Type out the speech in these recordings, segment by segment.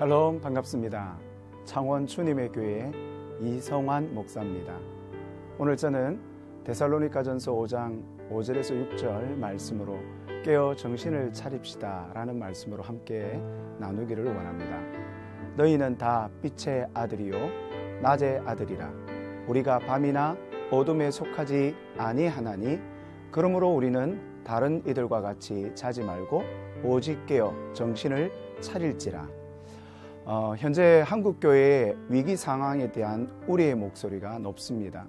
샬롬, 반갑습니다. 창원 주님의 교회 이성환 목사입니다. 오늘 저는 데살로니가전서 5장 5절에서 6절 말씀으로 깨어 정신을 차립시다 라는 말씀으로 함께 나누기를 원합니다. 너희는 다 빛의 아들이요 낮의 아들이라. 우리가 밤이나 어둠에 속하지 아니하나니 그러므로 우리는 다른 이들과 같이 자지 말고 오직 깨어 정신을 차릴지라. 현재 한국교회의 위기 상황에 대한 우리의 목소리가 높습니다.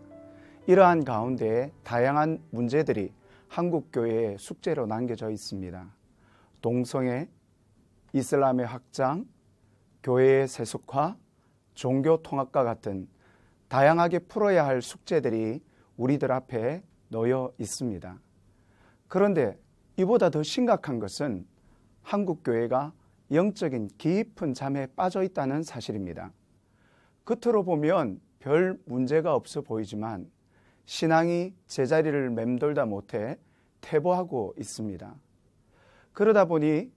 이러한 가운데 다양한 문제들이 한국교회의 숙제로 남겨져 있습니다. 동성애, 이슬람의 확장, 교회의 세속화, 종교 통합과 같은 다양하게 풀어야 할 숙제들이 우리들 앞에 놓여 있습니다. 그런데 이보다 더 심각한 것은 한국교회가 영적인 깊은 잠에 빠져 있다는 사실입니다. 겉으로 보면 별 문제가 없어 보이지만 신앙이 제자리를 맴돌다 못해 퇴보하고 있습니다. 그러다 보니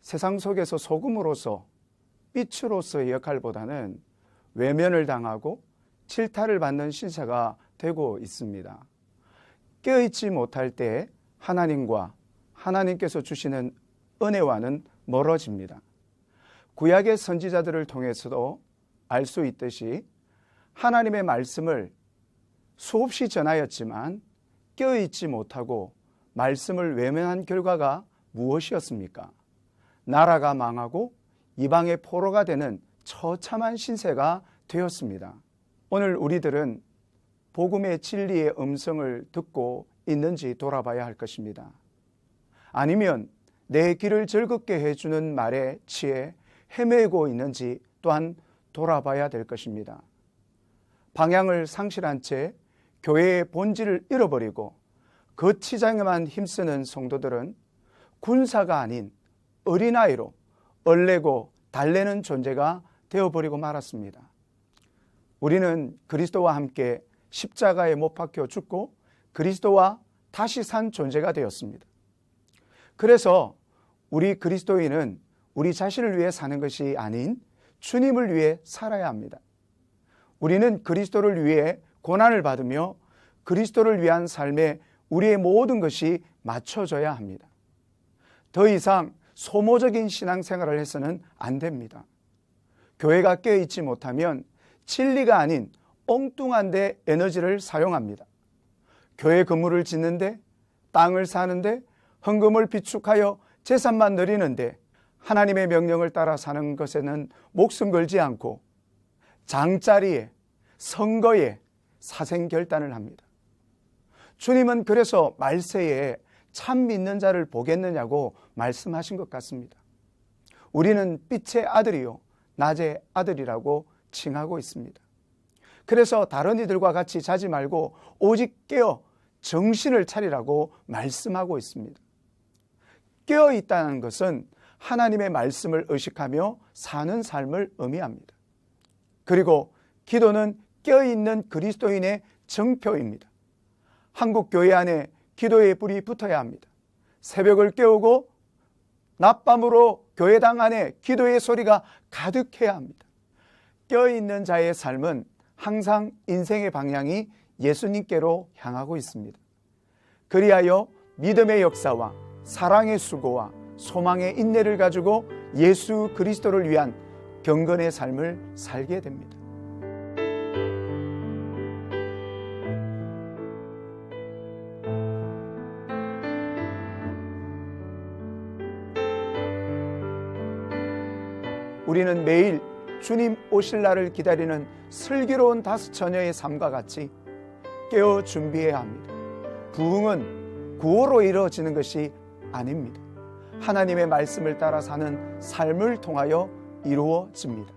세상 속에서 소금으로서 빛으로서의 역할보다는 외면을 당하고 질타를 받는 신사가 되고 있습니다. 깨어있지 못할 때 하나님과 하나님께서 주시는 은혜와는 멀어집니다. 구약의 선지자들을 통해서도 알 수 있듯이 하나님의 말씀을 수없이 전하였지만 깨어있지 못하고 말씀을 외면한 결과가 무엇이었습니까? 나라가 망하고 이방의 포로가 되는 처참한 신세가 되었습니다. 오늘 우리들은 복음의 진리의 음성을 듣고 있는지 돌아봐야 할 것입니다. 아니면 내 길을 즐겁게 해주는 말에 취해 헤매고 있는지 또한 돌아봐야 될 것입니다. 방향을 상실한 채 교회의 본질을 잃어버리고 겉치장에만 힘쓰는 성도들은 군사가 아닌 어린아이로 얼레고 달래는 존재가 되어버리고 말았습니다. 우리는 그리스도와 함께 십자가에 못 박혀 죽고 그리스도와 다시 산 존재가 되었습니다. 그래서 우리 그리스도인은 우리 자신을 위해 사는 것이 아닌 주님을 위해 살아야 합니다. 우리는 그리스도를 위해 고난을 받으며 그리스도를 위한 삶에 우리의 모든 것이 맞춰져야 합니다. 더 이상 소모적인 신앙생활을 해서는 안 됩니다. 교회가 깨어있지 못하면 진리가 아닌 엉뚱한 데 에너지를 사용합니다. 교회 건물을 짓는데, 땅을 사는데, 헌금을 비축하여 재산만 누리는데 하나님의 명령을 따라 사는 것에는 목숨 걸지 않고 장자리에, 선거에 사생결단을 합니다. 주님은 그래서 말세에 참 믿는 자를 보겠느냐고 말씀하신 것 같습니다. 우리는 빛의 아들이요 낮의 아들이라고 칭하고 있습니다. 그래서 다른 이들과 같이 자지 말고 오직 깨어 정신을 차리라고 말씀하고 있습니다. 깨어 있다는 것은 하나님의 말씀을 의식하며 사는 삶을 의미합니다. 그리고 기도는 깨어있는 그리스도인의 정표입니다. 한국 교회 안에 기도의 불이 붙어야 합니다. 새벽을 깨우고 낮밤으로 교회당 안에 기도의 소리가 가득해야 합니다. 깨어있는 자의 삶은 항상 인생의 방향이 예수님께로 향하고 있습니다. 그리하여 믿음의 역사와 사랑의 수고와 소망의 인내를 가지고 예수 그리스도를 위한 경건의 삶을 살게 됩니다. 우리는 매일 주님 오실 날을 기다리는 슬기로운 다섯 처녀의 삶과 같이 깨어 준비해야 합니다. 부흥은 구호로 이루어지는 것이 아닙니다. 하나님의 말씀을 따라 사는 삶을 통하여 이루어집니다.